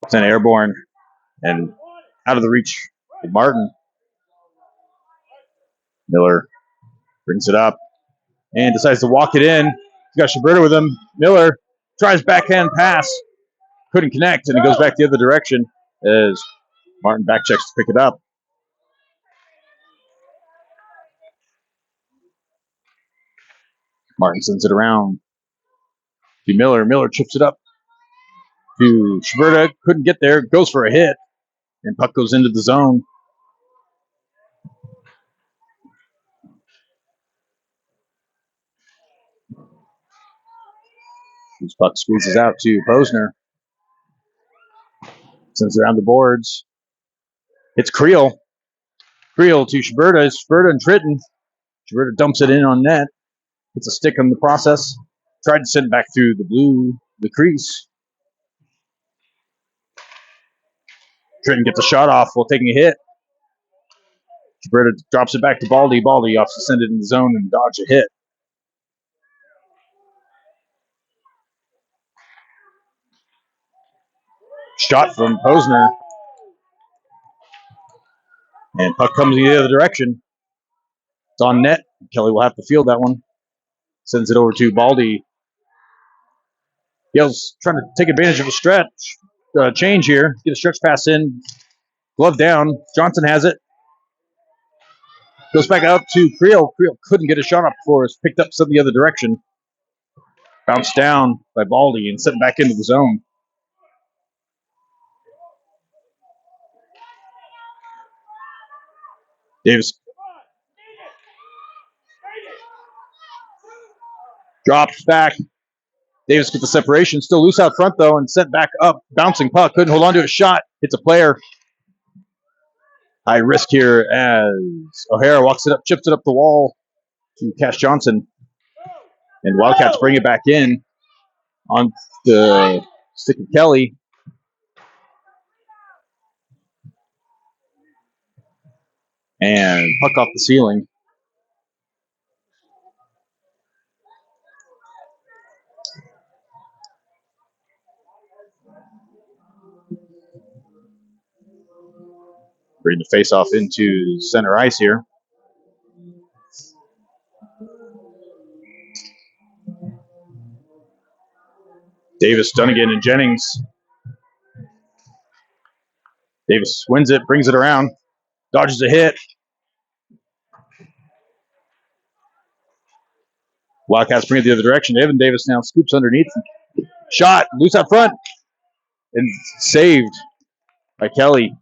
Sent airborne and out of the reach of Martin. Miller brings it up and decides to walk it in. He's got Schubert with him. Miller tries backhand pass. Couldn't connect, and it goes back the other direction as Martin back checks to pick it up. Martin sends it around to Miller. Miller chips it up to Schubert. Couldn't get there. Goes for a hit, and puck goes into the zone. This puck squeezes out to Posner. Sends it around the boards. It's Creel. Creel to Schuberta. Schuberta and Tritton. Schuberta dumps it in on net. Gets a stick in the process. Tried to send it back through the crease. Tritton gets a shot off while taking a hit. Schuberta drops it back to Baldy. Baldy offs to send it in the zone and dodge a hit. Shot from Posner. And puck comes the other direction. It's on net. Kelly will have to field that one. Sends it over to Baldy. Yale's trying to take advantage of a stretch change here. Get a stretch pass in. Glove down. Johnson has it. Goes back out to Creel. Creel couldn't get a shot up before. It's picked up some the other direction. Bounced down by Baldy and sent back into the zone. Davis drops back. Davis gets the separation. Still loose out front, though, and sent back up. Bouncing puck. Couldn't hold on to a shot. Hits a player. High risk here as O'Hara walks it up, chips it up the wall to Cash Johnson. And Wildcats bring it back in on the stick of Kelly. And puck off the ceiling. Bring the face-off into center ice here. Davis, Dunnigan, and Jennings. Davis wins it, brings it around, dodges a hit. Wildcats bring it the other direction. Evan Davis now scoops underneath. Shot, loose out front, and saved by Kelly.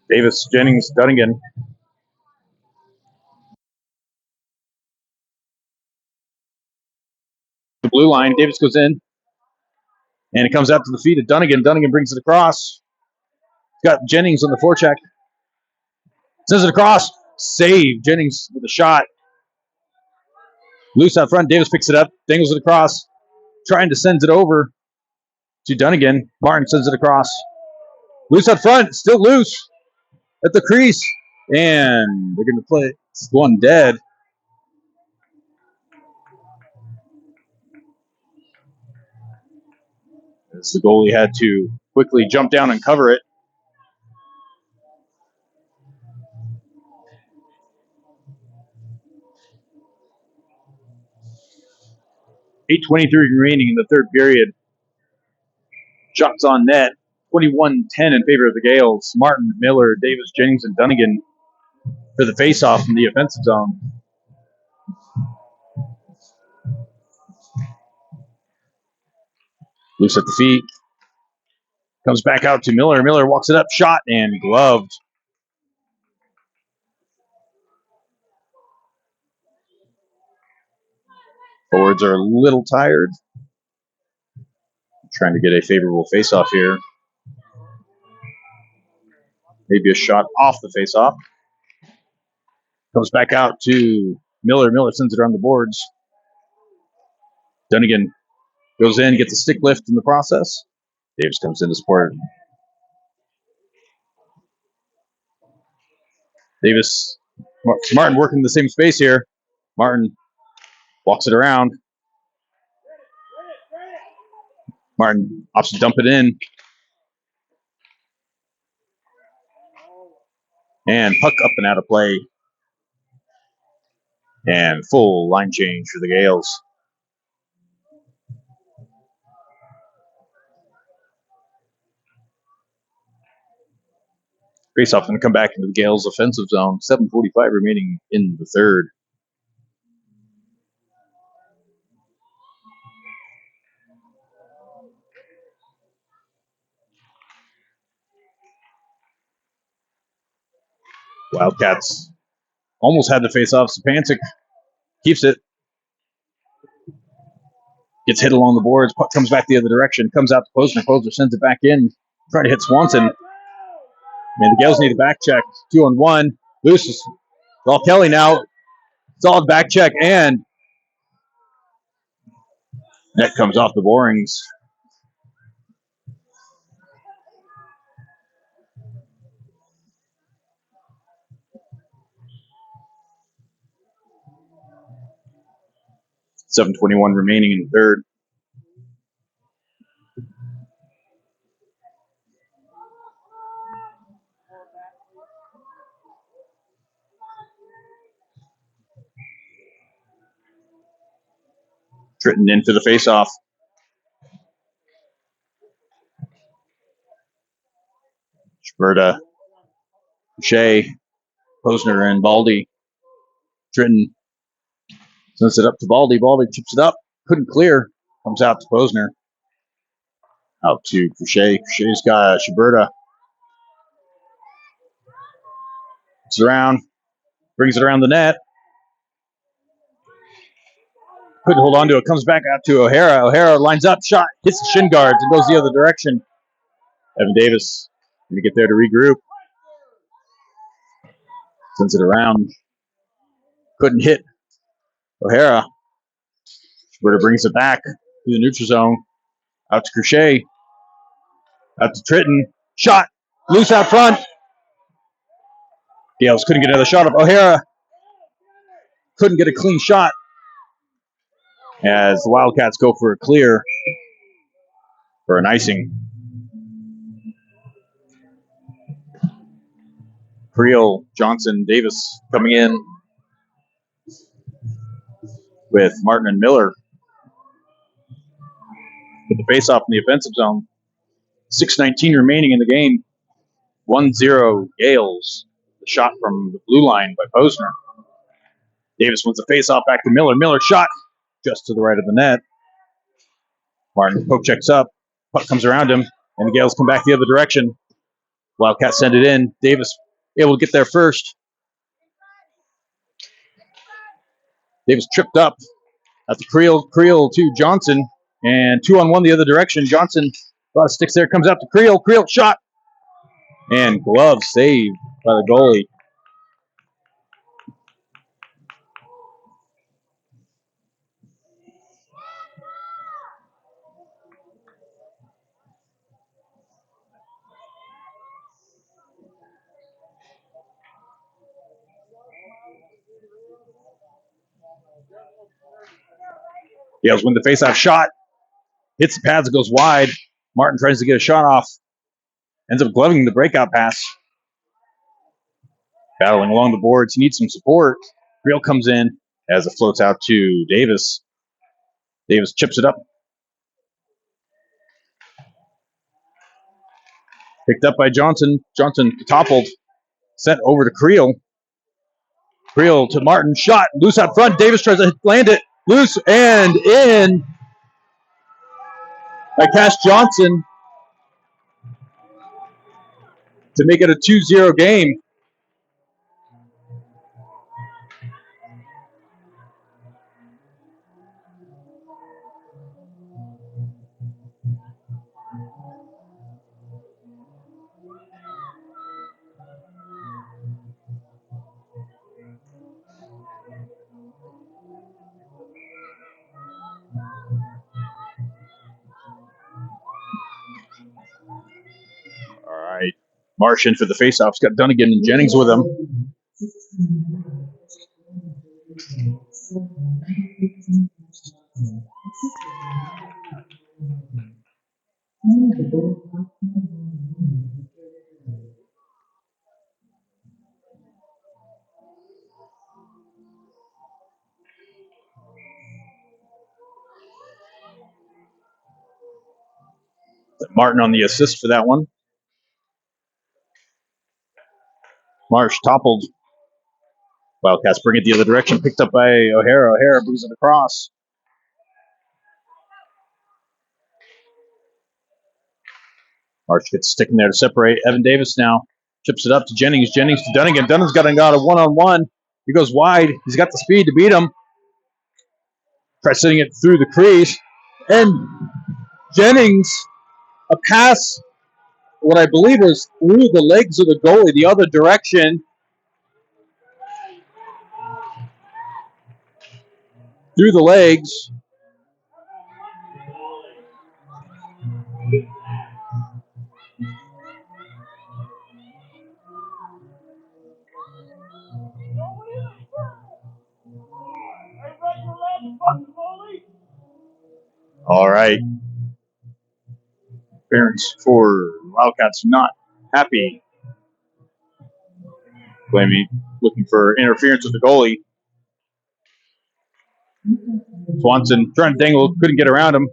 Davis, Jennings, Dunnigan. The blue line, Davis goes in, and it comes out to the feet of Dunnigan. Dunnigan brings it across. Got Jennings on the forecheck. Sends it across. Save. Jennings with a shot. Loose out front. Davis picks it up. Dangles it across. Trying to send it over to Dunnigan. Martin sends it across. Loose out front. Still loose at the crease. And they're going to play one dead. As the goalie had to quickly jump down and cover it. .8:23 remaining in the third period. Shots on net. 21-10 in favor of the Gales. Martin, Miller, Davis, Jennings, and Dunnigan for the faceoff in the offensive zone. Loose at the feet. Comes back out to Miller. Miller walks it up, shot, and gloved. Forwards are a little tired. Trying to get a favorable faceoff here. Maybe a shot off the faceoff. Comes back out to Miller. Miller sends it around the boards. Dunnigan goes in, gets a stick lift in the process. Davis comes in to support. Davis, Martin working the same space here. Martin walks it around. Martin opts to dump it in. And puck up and out of play. And full line change for the Gales. Faceoff going to come back into the Gales' offensive zone. 7:45 remaining in the third. Wildcats almost had the face-off. Sapancic keeps it. Gets hit along the boards. Puck comes back the other direction. Comes out to Posner. Posner sends it back in. Trying to hit Swanson. And the Gales need a back check. 2-on-1. Loose is all Kelly now. Solid back check. And net comes off the boarings. .7:21 remaining in the third. Tritton into the faceoff. Schberta, Shea, Posner, and Baldy. Tritton sends it up to Baldy. Baldy chips it up. Couldn't clear. Comes out to Posner. Out to Crochet. Crochet's got Schberta. It's around. Brings it around the net. Couldn't hold on to it. Comes back out to O'Hara. O'Hara lines up. Shot. Hits the shin guards and goes the other direction. Evan Davis going to get there to regroup. Sends it around. Couldn't hit O'Hara. Schberta brings it back to the neutral zone. Out to Crochet. Out to Tritton. Shot. Loose out front. Gales couldn't get another shot of O'Hara. Couldn't get a clean shot as the Wildcats go for a clear for an icing. Creel, Johnson, Davis coming in with Martin and Miller. With the face-off in the offensive zone. 6:19 remaining in the game. 1-0 Gales. The shot from the blue line by Posner. Davis wins the face-off back to Miller. Miller shot just to the right of the net. Martin poke checks up. Puck comes around him, and the Gales come back the other direction. Wildcats send it in. Davis able to get there first. Davis tripped up at the Creel to Johnson, and 2-on-1 the other direction. Johnson, a lot of sticks there, comes out to Creel. Creel shot, and glove saved by the goalie. Gales win the faceoff. Shot hits the pads, goes wide. Martin tries to get a shot off, ends up gloving the breakout pass. Battling along the boards, he needs some support. Creel comes in as it floats out to Davis. Davis chips it up. Picked up by Johnson. Johnson toppled. Sent over to Creel. Creel to Martin. Shot. Loose out front. Davis tries to land it. Loose and in by Cash Johnson to make it a 2-0 game. All right. Marsh in for the faceoffs. Got Dunnigan and Jennings with him. Martin on the assist for that one. Marsh toppled. Wildcats bring it the other direction. Picked up by O'Hara. O'Hara brings it across. Marsh gets sticking there to separate. Evan Davis now Chips it up to Jennings. Jennings to Dunnigan. Dunnigan's got a one-on-one. He goes wide. He's got the speed to beat him. Tries sitting it through the crease. And Jennings, a pass, what I believe was through the legs of the goalie, the other direction. Through the legs. All right. Parents for Wildcats not happy. Blaming, looking for interference with the goalie. Swanson trying to dangle, couldn't get around him.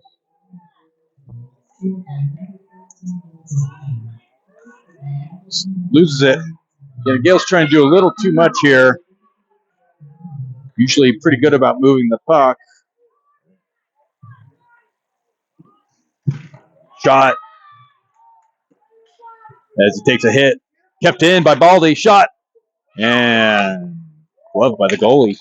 Loses it. Yeah, Gale's trying to do a little too much here. Usually pretty good about moving the puck. Shot as he takes a hit. Kept in by Baldy. Shot. And gloved by the goalie.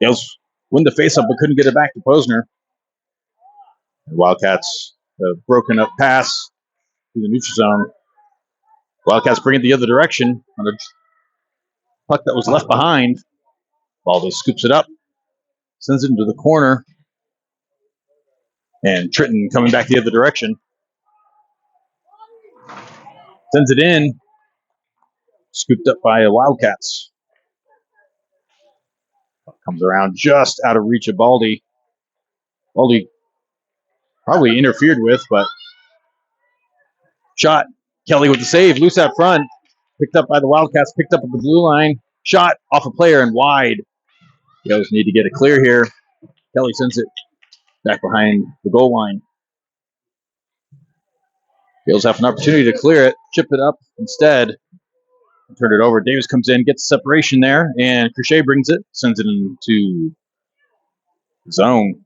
Gales win the faceoff but couldn't get it back to Posner. And Wildcats have broken up pass to the neutral zone. Wildcats bring it the other direction on a puck that was left behind. Baldy scoops it up, sends it into the corner. And Tritton coming back the other direction. Sends it in. Scooped up by Wildcats. Comes around just out of reach of Baldy. Baldy probably interfered with, but shot. Kelly with the save. Loose out front. Picked up by the Wildcats. Picked up at the blue line. Shot off a player and wide. Yellows need to get it clear here. Kelly sends it back behind the goal line. Yellows have an opportunity to clear it. Chip it up instead. Turn it over. Davis comes in, gets separation there, and Crochet brings it, sends it into zone.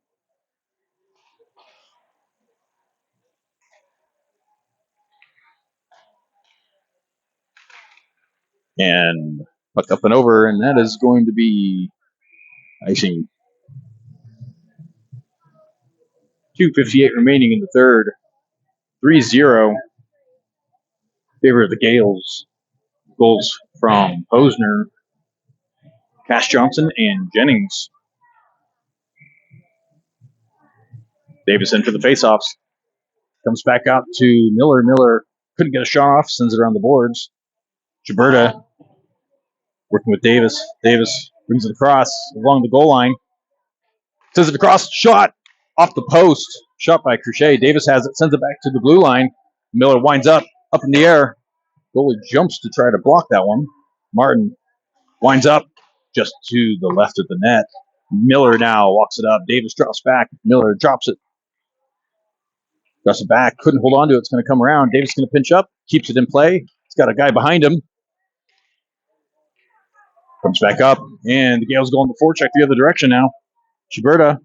And puck up and over, and that is going to be icing. 2:58 remaining in the third. 3-0. Favor of the Gales. Goals from Posner, Cash Johnson, and Jennings. Davis in for the faceoffs. Comes back out to Miller. Miller couldn't get a shot off, sends it around the boards. Gilberta working with Davis. Davis brings it across along the goal line. Sends it across. Shot off the post. Shot by Crochet. Davis has it. Sends it back to the blue line. Miller winds up in the air. Goalie jumps to try to block that one. Martin winds up just to the left of the net. Miller now walks it up. Davis drops back. Miller drops it. Drops it back. Couldn't hold on to it. It's going to come around. Davis going to pinch up. Keeps it in play. He's got a guy behind him. Comes back up. And the Gales going to forecheck the other direction now. Gilberta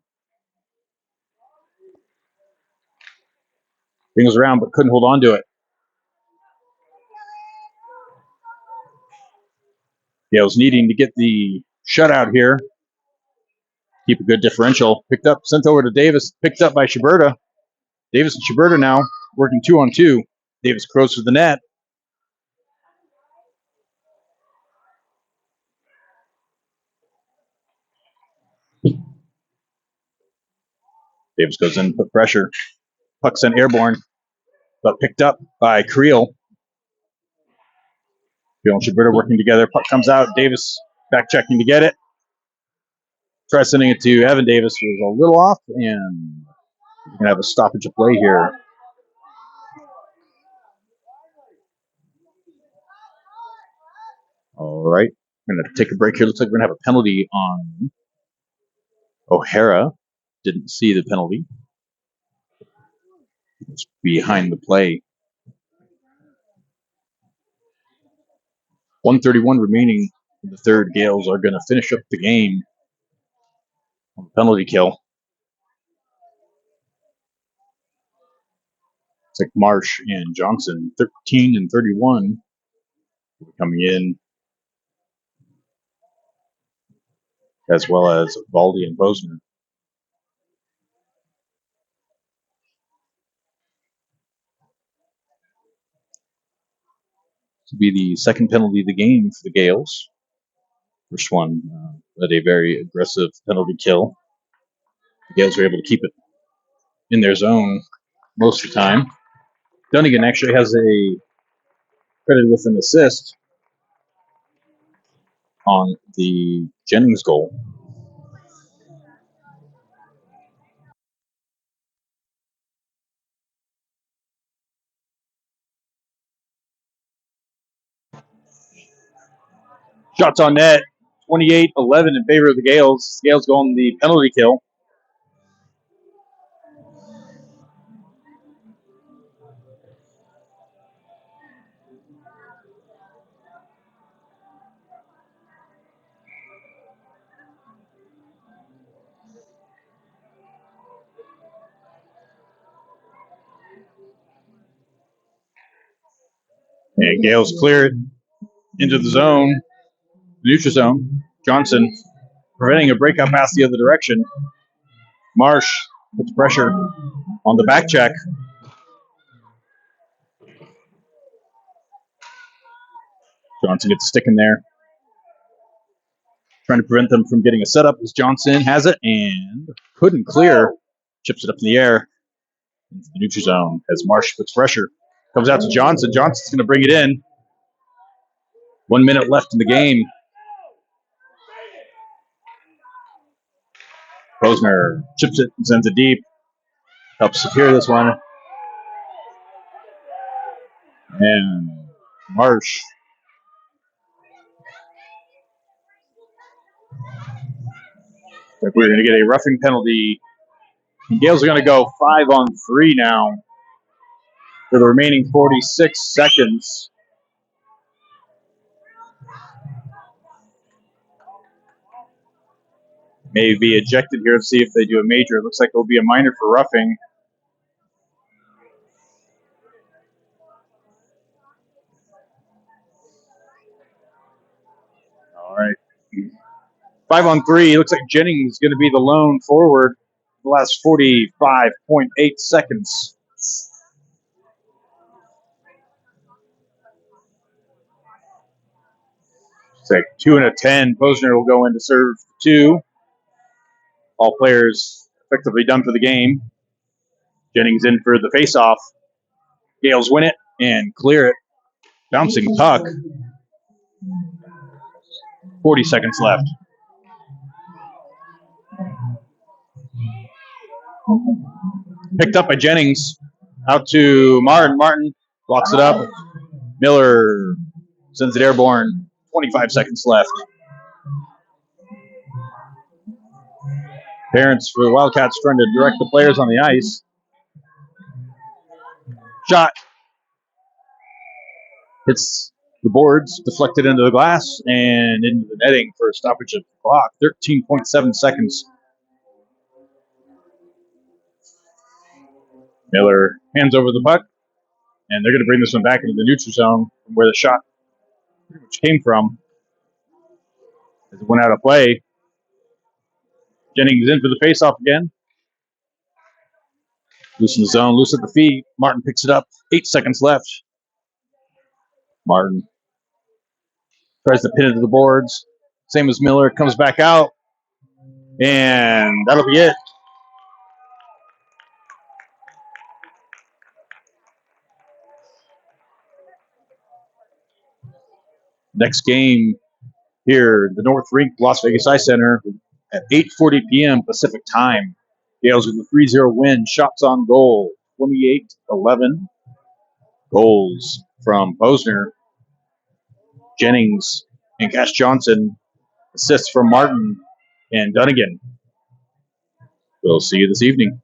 Bingles around, but couldn't hold on to it. Gales needing to get the shutout here. Keep a good differential. Picked up, sent over to Davis. Picked up by Gilberta. Davis and Gilberta now working 2-on-2. Davis crows to the net. Davis goes in, put pressure. Puck sent airborne, but picked up by Creel. Creel and Gilberta working together. Puck comes out. Davis back checking to get it. Tries sending it to Evan Davis, who was a little off, and he's going to have a stoppage of play here. All right. We're going to take a break here. Looks like we're going to have a penalty on O'Hara. Didn't see the penalty. It's behind the play. 1:31 remaining in the third. Gales are going to finish up the game on the penalty kill. It's like Marsh and Johnson, 13 and 31, coming in, as well as Valdi and Posner. To be the second penalty of the game for the Gales. First one at a very aggressive penalty kill. The Gales are able to keep it in their zone most of the time. Dunnigan actually has a credit with an assist on the Jennings goal. Shots on net, 28-11 in favor of the Gales. Gales going the penalty kill. And Gales clear it into the zone, the neutral zone. Johnson preventing a breakout pass the other direction. Marsh puts pressure on the back check. Johnson gets a stick in there. Trying to prevent them from getting a setup as Johnson has it and couldn't clear. Chips it up in the air into the neutral zone as Marsh puts pressure. Comes out to Johnson. Johnson's going to bring it in. 1 minute left in the game. Posner chips it, sends it deep. Helps secure this one. And Marsh. We're going to get a roughing penalty. And Gales are going to go 5-on-3 now for the remaining 46 seconds. May be ejected here to see if they do a major. It looks like it'll be a minor for roughing. All right. 5-on-3. Looks like Jennings is going to be the lone forward the last 45.8 seconds. It's like 2 and a 10. Posner will go in to serve 2. All players effectively done for the game. Jennings in for the faceoff. Gales win it and clear it. Bouncing puck. 40 seconds left. Picked up by Jennings. Out to Martin. Martin blocks it up. Miller sends it airborne. 25 seconds left. Parents for the Wildcats trying to direct the players on the ice. Shot. Hits the boards, deflected into the glass, and into the netting for a stoppage of the clock. 13.7 seconds. Miller hands over the puck, and they're going to bring this one back into the neutral zone from where the shot pretty much came from. As it went out of play. Jennings in for the faceoff again. Loose in the zone, loose at the feet. Martin picks it up. 8 seconds left. Martin tries to pin it to the boards. Same as Miller. Comes back out. And that'll be it. Next game here, the North Rink Las Vegas Ice Center at 8:40 p.m. Pacific time. Gales with a 3-0 win. Shots on goal, 28-11. Goals from Posner, Jennings, and Cash Johnson. Assists from Martin and Dunnigan. We'll see you this evening.